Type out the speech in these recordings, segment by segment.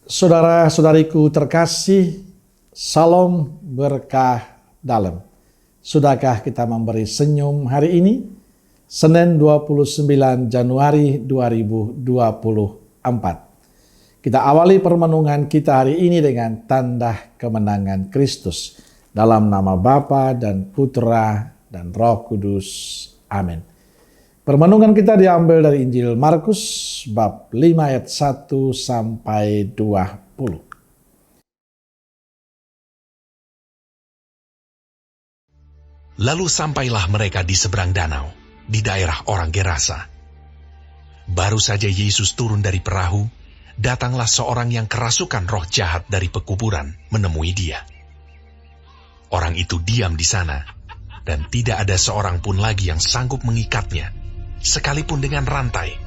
Saudara-saudariku terkasih, salam berkah dalam. Sudahkah kita memberi senyum hari ini? Senin 29 Januari 2024. Kita awali permenungan kita hari ini dengan tanda kemenangan Kristus. Dalam nama Bapa dan Putra dan Roh Kudus. Amin. Permenungan kita diambil dari Injil Markus bab 5 ayat 1 sampai 20. Lalu sampailah mereka di seberang danau, di daerah orang Gerasa. Baru saja Yesus turun dari perahu, datanglah seorang yang kerasukan roh jahat dari pekuburan menemui dia. Orang itu diam di sana, dan tidak ada seorang pun lagi yang sanggup mengikatnya, sekalipun dengan rantai,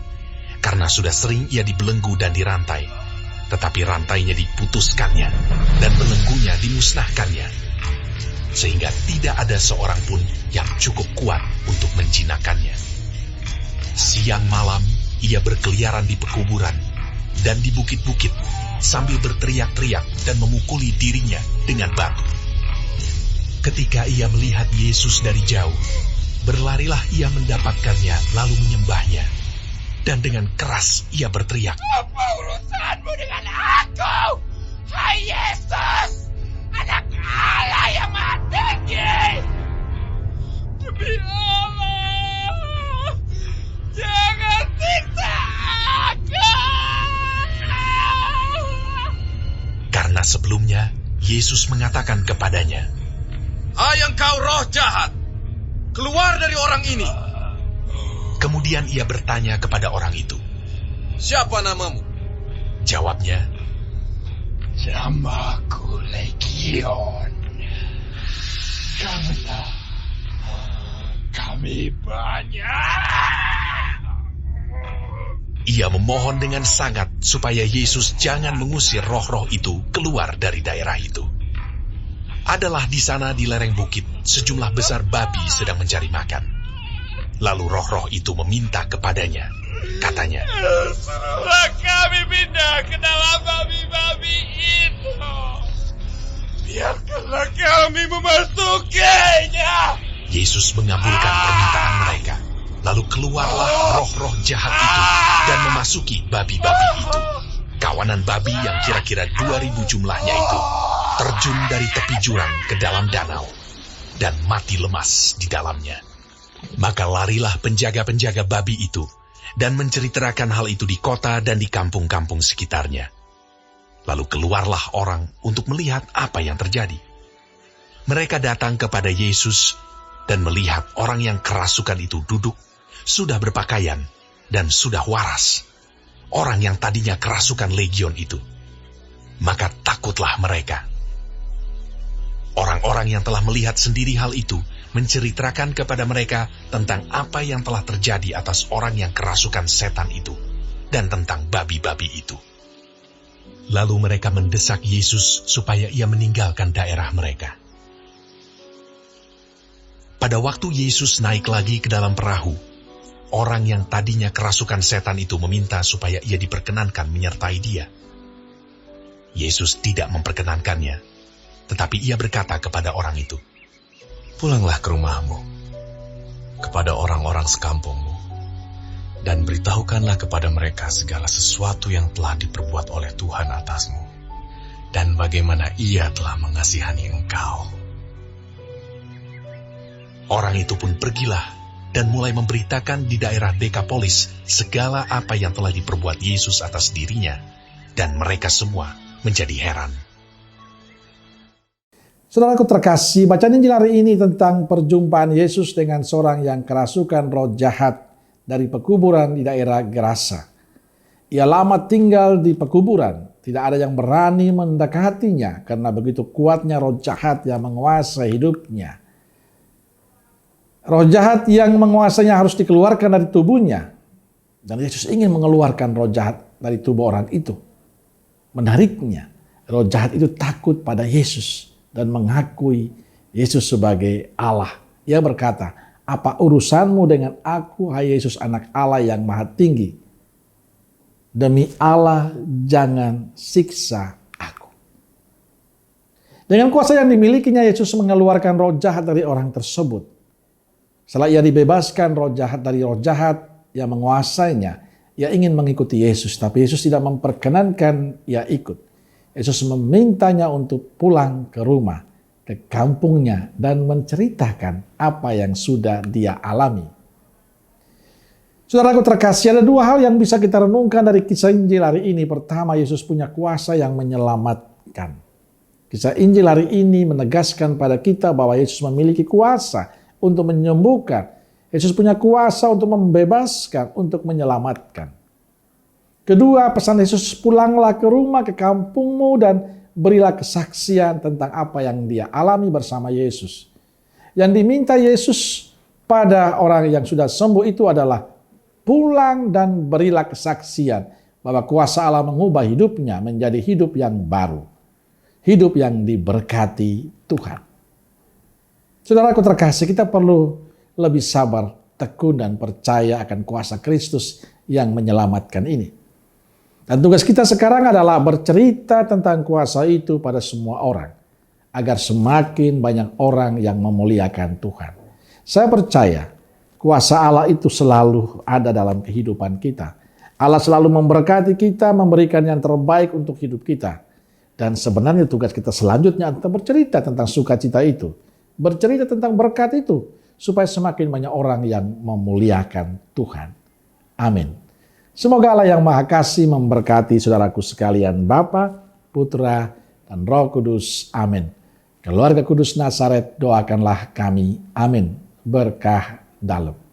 karena sudah sering ia dibelenggu dan dirantai, tetapi rantainya diputuskannya, dan belenggunya dimusnahkannya, sehingga tidak ada seorang pun yang cukup kuat untuk menjinakkannya. Siang malam ia berkeliaran di pekuburan dan di bukit-bukit, sambil berteriak-teriak dan memukuli dirinya dengan batu. Ketika ia melihat Yesus dari jauh, berlarilah ia mendapatkannya lalu menyembahnya. Dan dengan keras ia berteriak, "Apa urusanmu dengan aku, hai Yesus, Anak Allah yang Maha Tinggi? Demi Allah, jangan siksa aku!" Karena sebelumnya Yesus mengatakan kepadanya, "Hai engkau roh jahat, keluar dari orang ini." Kemudian ia bertanya kepada orang itu, "Siapa namamu?" Jawabnya, "Namaku Legion, karena kami banyak." Ia memohon dengan sangat supaya Yesus jangan mengusir roh-roh itu keluar dari daerah itu. Adalah di sana di lereng bukit sejumlah besar babi sedang mencari makan. Lalu roh-roh itu meminta kepadanya, katanya, "Suruhlah kami pindah ke dalam babi-babi itu. Biarkanlah kami memasukinya." Yesus mengabulkan permintaan mereka. Lalu keluarlah roh-roh jahat itu dan memasuki babi-babi itu. Kawanan babi yang kira-kira 2.000 jumlahnya itu terjun dari tepi jurang ke dalam danau dan mati lemas di dalamnya. Maka larilah penjaga-penjaga babi itu dan menceritakan hal itu di kota dan di kampung-kampung sekitarnya. Lalu keluarlah orang untuk melihat apa yang terjadi. Mereka datang kepada Yesus dan melihat orang yang kerasukan itu duduk, sudah berpakaian dan sudah waras. Orang yang tadinya kerasukan legion itu. Maka takutlah mereka. Orang-orang yang telah melihat sendiri hal itu menceritakan kepada mereka tentang apa yang telah terjadi atas orang yang kerasukan setan itu dan tentang babi-babi itu. Lalu mereka mendesak Yesus supaya ia meninggalkan daerah mereka. Pada waktu Yesus naik lagi ke dalam perahu, orang yang tadinya kerasukan setan itu meminta supaya ia diperkenankan menyertai dia. Yesus tidak memperkenankannya, tetapi ia berkata kepada orang itu, "Pulanglah ke rumahmu, kepada orang-orang sekampungmu, dan beritahukanlah kepada mereka segala sesuatu yang telah diperbuat oleh Tuhan atasmu, dan bagaimana Ia telah mengasihani engkau." Orang itu pun pergilah dan mulai memberitakan di daerah Dekapolis segala apa yang telah diperbuat Yesus atas dirinya, dan mereka semua menjadi heran. Saudaraku terkasih, bacaan Injil hari ini tentang perjumpaan Yesus dengan seorang yang kerasukan roh jahat dari pekuburan di daerah Gerasa. Ia lama tinggal di pekuburan, tidak ada yang berani mendekatinya karena begitu kuatnya roh jahat yang menguasai hidupnya. Roh jahat yang menguasainya harus dikeluarkan dari tubuhnya. Dan Yesus ingin mengeluarkan roh jahat dari tubuh orang itu. Menariknya, roh jahat itu takut pada Yesus dan mengakui Yesus sebagai Allah. Ia berkata, "Apa urusanmu dengan aku, hai Yesus, Anak Allah yang Maha Tinggi?" Demi Allah, jangan siksa aku. Dengan kuasa yang dimilikinya, Yesus mengeluarkan roh jahat dari orang tersebut. Setelah ia dibebaskan roh jahat dari roh jahat yang menguasainya, ia ingin mengikuti Yesus, tapi Yesus tidak memperkenankan ia ikut. Yesus memintanya untuk pulang ke rumah, ke kampungnya, dan menceritakan apa yang sudah dia alami. Saudaraku terkasih, ada dua hal yang bisa kita renungkan dari kisah Injil hari ini. Pertama, Yesus punya kuasa yang menyelamatkan. Kisah Injil hari ini menegaskan pada kita bahwa Yesus memiliki kuasa untuk menyembuhkan. Yesus punya kuasa untuk membebaskan, untuk menyelamatkan. Kedua, pesan Yesus, pulanglah ke rumah, ke kampungmu, dan berilah kesaksian tentang apa yang dia alami bersama Yesus. Yang diminta Yesus pada orang yang sudah sembuh itu adalah pulang dan berilah kesaksian bahwa kuasa Allah mengubah hidupnya menjadi hidup yang baru. Hidup yang diberkati Tuhan. Saudaraku terkasih, kita perlu lebih sabar, tekun, dan percaya akan kuasa Kristus yang menyelamatkan ini. Dan tugas kita sekarang adalah bercerita tentang kuasa itu pada semua orang, agar semakin banyak orang yang memuliakan Tuhan. Saya percaya kuasa Allah itu selalu ada dalam kehidupan kita. Allah selalu memberkati kita, memberikan yang terbaik untuk hidup kita. Dan sebenarnya tugas kita selanjutnya adalah bercerita tentang sukacita itu. Bercerita tentang berkat itu, supaya semakin banyak orang yang memuliakan Tuhan. Amin. Semoga Allah yang Maha Kasih memberkati saudaraku sekalian, Bapa, Putra, dan Roh Kudus. Amin. Keluarga Kudus Nazaret, doakanlah kami. Amin. Berkah dalam.